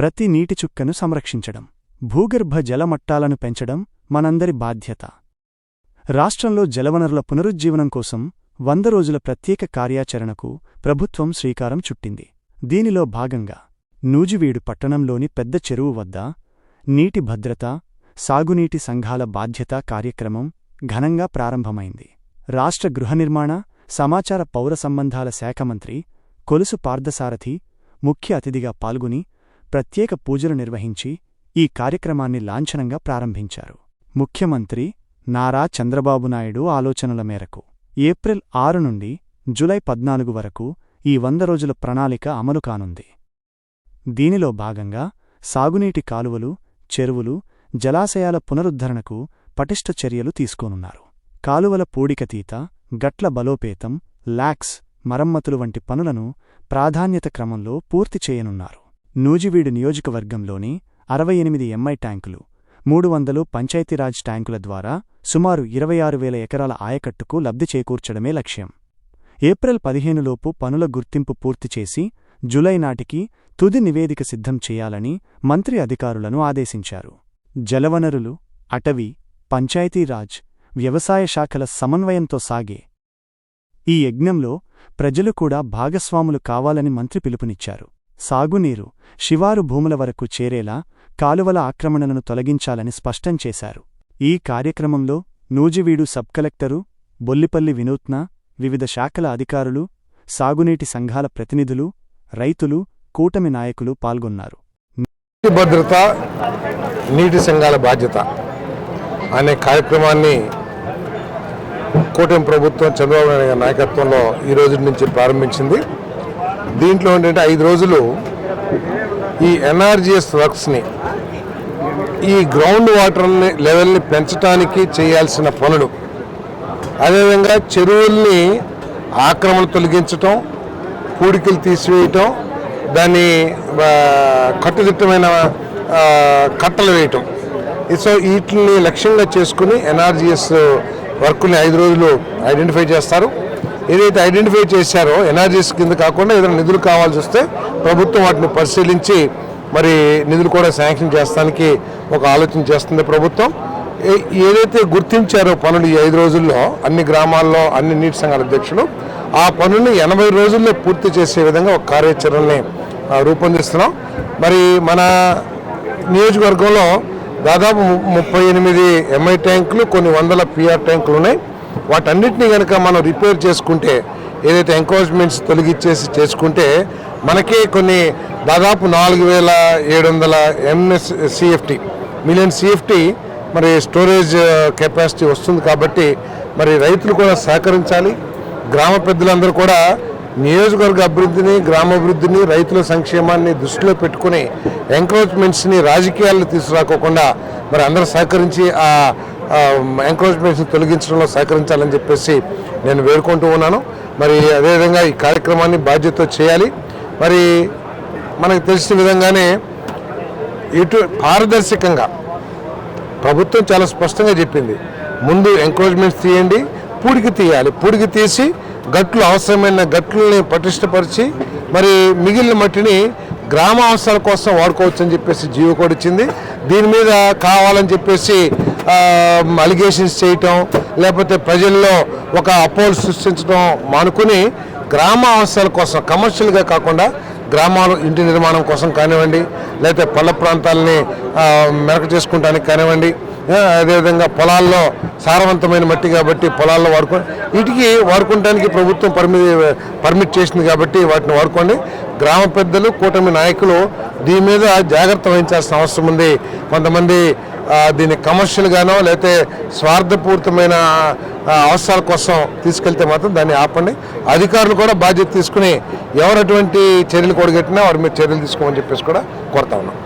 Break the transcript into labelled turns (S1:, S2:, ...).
S1: ప్రతి నీటి చుక్కను సంరక్షించడం, భూగర్భ జలమట్టాలను పెంచడం మనందరి బాధ్యత. రాష్ట్రంలో జలవనరుల పునరుజ్జీవనం కోసం 100 రోజుల ప్రత్యేక కార్యాచరణకు ప్రభుత్వం శ్రీకారం చుట్టింది. దీనిలో భాగంగా నూజివీడు పట్టణంలోని పెద్ద చెరువు వద్ద నీటి భద్రత, సాగునీటి సంఘాల బాధ్యత కార్యక్రమం ఘనంగా ప్రారంభమైంది. రాష్ట్ర గృహనిర్మాణ, సమాచార పౌర సంబంధాల శాఖ మంత్రి కొలుసు పార్థసారథి ముఖ్య అతిథిగా పాల్గొని ప్రత్యేక పూజలు నిర్వహించి ఈ కార్యక్రమాన్ని లాంఛనంగా ప్రారంభించారు. ముఖ్యమంత్రి నారా చంద్రబాబునాయుడు ఆలోచనల మేరకు ఏప్రిల్ 6 నుండి జూలై 14 వరకు ఈ 100 రోజుల ప్రణాళిక అమలు కానుంది. దీనిలో భాగంగా సాగునీటి కాలువలు, చెరువులు, జలాశయాల పునరుద్ధరణకు పటిష్ట చర్యలు తీసుకోనున్నారు. కాలువల పూడికతీత, గట్ల బలోపేతం, లాక్స్ మరమ్మతులు వంటి పనులను ప్రాధాన్యత క్రమంలో పూర్తి చేయనున్నారు. నూజివీడు నియోజకవర్గంలోని 68 ఎంఐ ట్యాంకులు, 300 పంచాయతీరాజ్ ట్యాంకుల ద్వారా సుమారు 26,000 ఎకరాల ఆయకట్టుకు లబ్ధి చేకూర్చడమే లక్ష్యం. ఏప్రిల్ 15 లోపు పనుల గుర్తింపు పూర్తి చేసి జూలై నాటికి తుది నివేదిక సిద్ధం చేయాలని మంత్రి అధికారులను ఆదేశించారు. జలవనరులు, అటవీ, పంచాయతీరాజ్, వ్యవసాయ శాఖల సమన్వయంతో సాగే ఈ యజ్ఞంలో ప్రజలు కూడా భాగస్వాములు కావాలని మంత్రి పిలుపునిచ్చారు. సాగునీరు శివారు భూముల వరకు చేరేలా కాలువల ఆక్రమణలను తొలగించాలని స్పష్టం చేశారు. ఈ కార్యక్రమంలో నూజివీడు సబ్ కలెక్టరు బొల్లిపల్లి వినూత్న, వివిధ శాఖల అధికారులు, సాగునీటి సంఘాల ప్రతినిధులు, రైతులు, కూటమి నాయకులు పాల్గొన్నారు.
S2: భద్రత, నీటి సంఘాల బాధ్యత అనే కార్యక్రమాన్ని కూటమి ప్రభుత్వం చంద్రబాబు నాయుడు గారి నాయకత్వంలో ఈ రోజు నుంచి ప్రారంభించింది. దీంట్లో ఏంటంటే 5 రోజులు ఈ ఎన్ఆర్జీఎస్ వర్క్స్ని, ఈ గ్రౌండ్ వాటర్ లెవెల్ని పెంచడానికి చేయాల్సిన పనులు, అదేవిధంగా చెరువుల్ని ఆక్రమణ తొలగించటం, పూడికలు తీసివేయటం, దాన్ని కట్టుదిట్టమైన కట్టలు వేయటం, సో వీటిని లక్ష్యంగా చేసుకుని ఎన్ఆర్జీఎస్ వర్క్ని 5 రోజులు ఐడెంటిఫై చేస్తారు. ఏదైతే ఐడెంటిఫై చేశారో ఎన్ఆర్జీఎస్ కింద కాకుండా ఏదైనా నిధులు కావాల్సి వస్తే ప్రభుత్వం వాటిని పరిశీలించి మరి నిధులు కూడా శాంక్షన్ చేస్తానికి ఒక ఆలోచన చేస్తుంది ప్రభుత్వం. ఏదైతే గుర్తించారో పనులు ఈ 5 రోజుల్లో అన్ని గ్రామాల్లో అన్ని నీటి సంఘాల అధ్యక్షులు ఆ పనుల్ని 80 రోజుల్లో పూర్తి చేసే విధంగా ఒక కార్యాచరణని రూపొందిస్తున్నాం. మరి మన నియోజకవర్గంలో దాదాపు 38 ఎంఐ ట్యాంకులు, కొన్ని వందల పిఆర్ ట్యాంకులు ఉన్నాయి. వాటన్నిటినీ కనుక మనం రిపేర్ చేసుకుంటే, ఏదైతే ఎంక్రోచ్మెంట్స్ తొలగించేసి చేసుకుంటే మనకే కొన్ని దాదాపు 4,700 MSCFT మిలియన్ CFT మరి స్టోరేజ్ కెపాసిటీ వస్తుంది. కాబట్టి మరి రైతులు కూడా సహకరించాలి. గ్రామ పెద్దలందరూ కూడా నియోజకవర్గ అభివృద్ధిని, గ్రామాభివృద్ధిని, రైతుల సంక్షేమాన్ని దృష్టిలో పెట్టుకుని ఎంక్రోచ్మెంట్స్ని రాజకీయాల్లో తీసుకురాకోకుండా మరి అందరూ సహకరించి ఆ ఎంక్రోచ్మెంట్స్ని తొలగించడంలో సహకరించాలని చెప్పేసి నేను వేడుకుంటూ ఉన్నాను. మరి అదేవిధంగా ఈ కార్యక్రమాన్ని బాధ్యతతో చేయాలి. మరి మనకు తెలిసిన విధంగానే పారదర్శకంగా ప్రభుత్వం చాలా స్పష్టంగా చెప్పింది, ముందు ఎంక్రోచ్మెంట్స్ తీయండి, పూడికి తీయాలి, పూడికి తీసి గట్లు, అవసరమైన గట్లని పటిష్టపరిచి మరి మిగిలిన మట్టిని గ్రామ అవసరాల కోసం వాడుకోవచ్చు అని చెప్పేసి జీవో కూడా ఇచ్చింది. దీని మీద కావాలని చెప్పేసి అలిగేషన్స్ చేయటం, లేకపోతే ప్రజల్లో ఒక అపోహలు సృష్టించడం మానుకుని గ్రామ అవసరాల కోసం, కమర్షియల్గా కాకుండా గ్రామాలు ఇంటి నిర్మాణం కోసం కానివ్వండి, లేకపోతే పల్ల ప్రాంతాలని మెరక చేసుకుంటానికి కానివ్వండి, అదేవిధంగా పొలాల్లో సారవంతమైన మట్టి కాబట్టి పొలాల్లో వీటికి వాడుకోవడానికి ప్రభుత్వం పర్మిట్ చేసింది కాబట్టి వాటిని వాడుకోండి. గ్రామ పెద్దలు, కూటమి నాయకులు దీని మీద జాగ్రత్త వహించాల్సిన అవసరం ఉంది. కొంతమంది దీన్ని కమర్షియల్గానో లేకపోతే స్వార్థపూరితమైన అవసరాల కోసం తీసుకెళ్తే మాత్రం దాన్ని ఆపండి. అధికారులు కూడా బాధ్యత తీసుకుని ఎవరు అటువంటి చర్యలు కొడగట్టినా వారి మీద చర్యలు తీసుకోమని చెప్పేసి కూడా కోరుతా ఉన్నాం.